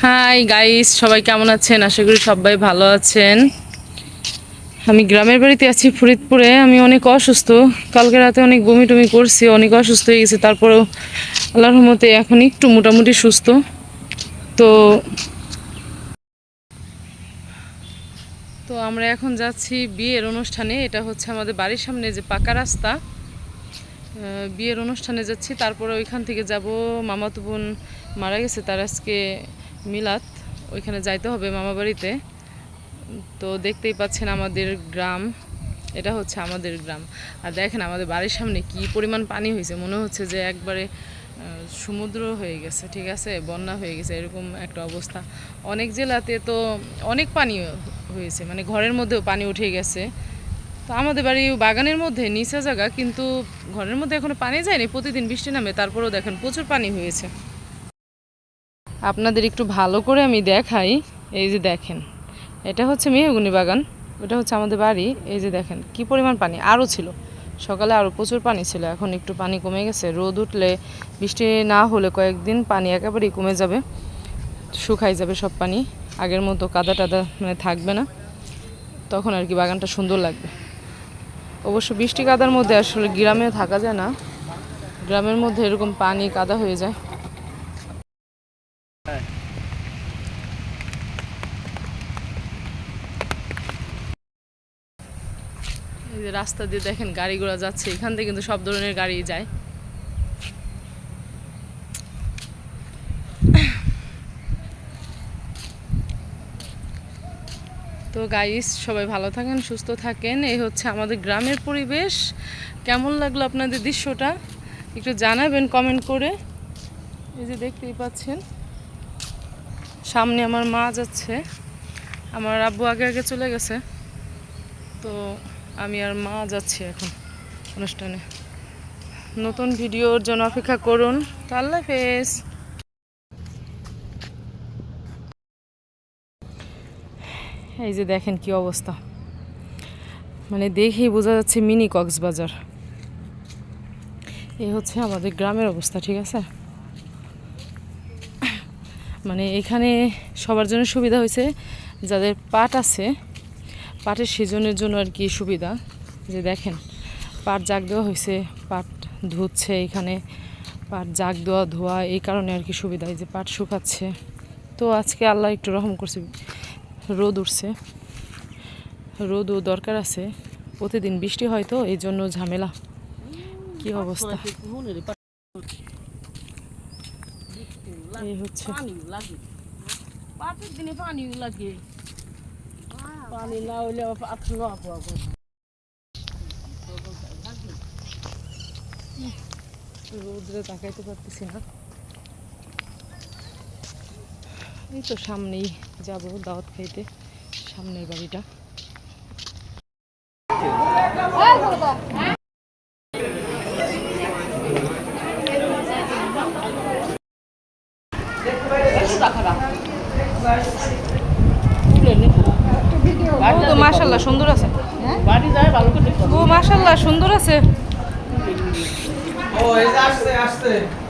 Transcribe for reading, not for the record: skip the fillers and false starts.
Hi guys, সবাই কেমন আছেন? আশা করি সবাই ভালো আছেন। আমি গ্রামের বাড়িতে আছি ফরিদপুরে। আমি অনেক অসুস্থ, কালকে রাতে অনেক বমি টমি করছি, অনেক অসুস্থ হয়ে গেছি। তারপরেও আল্লাহর রহমতে এখন একটু মোটামুটি সুস্থ। তো তো আমরা এখন যাচ্ছি বিয়ের অনুষ্ঠানে। এটা হচ্ছে আমাদের বাড়ির সামনে যে পাকা রাস্তা, বিয়ের অনুষ্ঠানে যাচ্ছি। তারপরে ওইখান থেকে যাব, মামাতো বোন মারা গেছে, তার আজকে মিলাদ, ওইখানে যাইতে হবে মামা বাড়িতে। তো দেখতেই পাচ্ছেন আমাদের গ্রাম, এটা হচ্ছে আমাদের গ্রাম। আর দেখেন আমাদের বাড়ির সামনে কি পরিমাণ পানি হয়েছে, মনে হচ্ছে যে একবারে সমুদ্র হয়ে গেছে, ঠিক আছে, বন্যা হয়ে গেছে, এরকম একটা অবস্থা। অনেক জেলাতে তো অনেক পানি হয়েছে, মানে ঘরের মধ্যেও পানি উঠে গেছে। তো আমাদের বাড়ি বাগানের মধ্যে নিচা জায়গা, কিন্তু ঘরের মধ্যে এখনো পানি যায়নি, প্রতিদিন বৃষ্টি নামে, তারপরেও দেখেন প্রচুর পানি হয়েছে। আপনাদের একটু ভালো করে আমি দেখাই। এই যে দেখেন, এটা হচ্ছে মেহগুনি বাগান, ওটা হচ্ছে আমাদের বাড়ি। এই যে দেখেন কি পরিমাণ পানি, আরও ছিল সকালে, আরও প্রচুর পানি ছিল। এখন একটু পানি কমে গেছে, রোদ উঠলে, বৃষ্টি না হলে কয়েকদিন পানি একেবারেই কমে যাবে, শুকাই যাবে সব পানি, আগের মতো কাদা টাদা মানে থাকবে না, তখন আর কি বাগানটা সুন্দর লাগবে। অবশ্য বৃষ্টি কাদার মধ্যে আসলে গ্রামে থাকা যায় না, গ্রামের মধ্যে এরকম পানি কাদা হয়ে যায়। এই যে রাস্তা দিয়ে দেখেন গাড়ি ঘোড়া যাচ্ছে, এখান থেকে কিন্তু সব ধরনের গাড়ি যায়। তো গাইস, সবাই ভালো থাকেন, সুস্থ থাকেন। এই হচ্ছে আমাদের গ্রামের পরিবেশ। কেমন লাগলো আপনাদের দৃশ্যটা একটু জানাবেন কমেন্ট করে। এই যে দেখতেই পাচ্ছেন সামনে আমার মা যাচ্ছে, আমার আব্বু আগে আগে চলে গেছে, তো আমি আর মা যাচ্ছি এখন অনুষ্ঠানে। নতুন ভিডিওর জন্য অপেক্ষা করুন। তো আল্লাহ হাফেজ। এই যে দেখেন কি অবস্থা, মানে দেখেই বোঝা যাচ্ছে মিনি কক্সবাজার। এই হচ্ছে আমাদের গ্রামের অবস্থা, ঠিক আছে। মানে এখানে সবার জন্য সুবিধা হয়েছে, যাদের পাট আছে, পাটের সিজনের জন্য আর কি সুবিধা। যে দেখেন পাট জাগ দেওয়া হয়েছে, পাট ধুচ্ছে এখানে, পাট জাগ দেওয়া ধোয়া, এই কারণে আর কি সুবিধা। এই যে পাট শুকাচ্ছে। তো আজকে আল্লাহ একটু রহম করছে, রোদ উঠছে, রোদও দরকার আছে, প্রতিদিন বৃষ্টি হয় তো এই জন্য ঝামেলা। কি অবস্থা, এই হচ্ছে পাটের দিনে পানি লাগে, পানি না হইলে রোদ্রে তাকাইতে পারতেছি না। এই তো সামনেই যাব দাওয়াত খাইতে, সামনের বাড়িটা। ও মাশাআল্লাহ সুন্দর আছে, ও মাশাআল্লাহ সুন্দর আছে।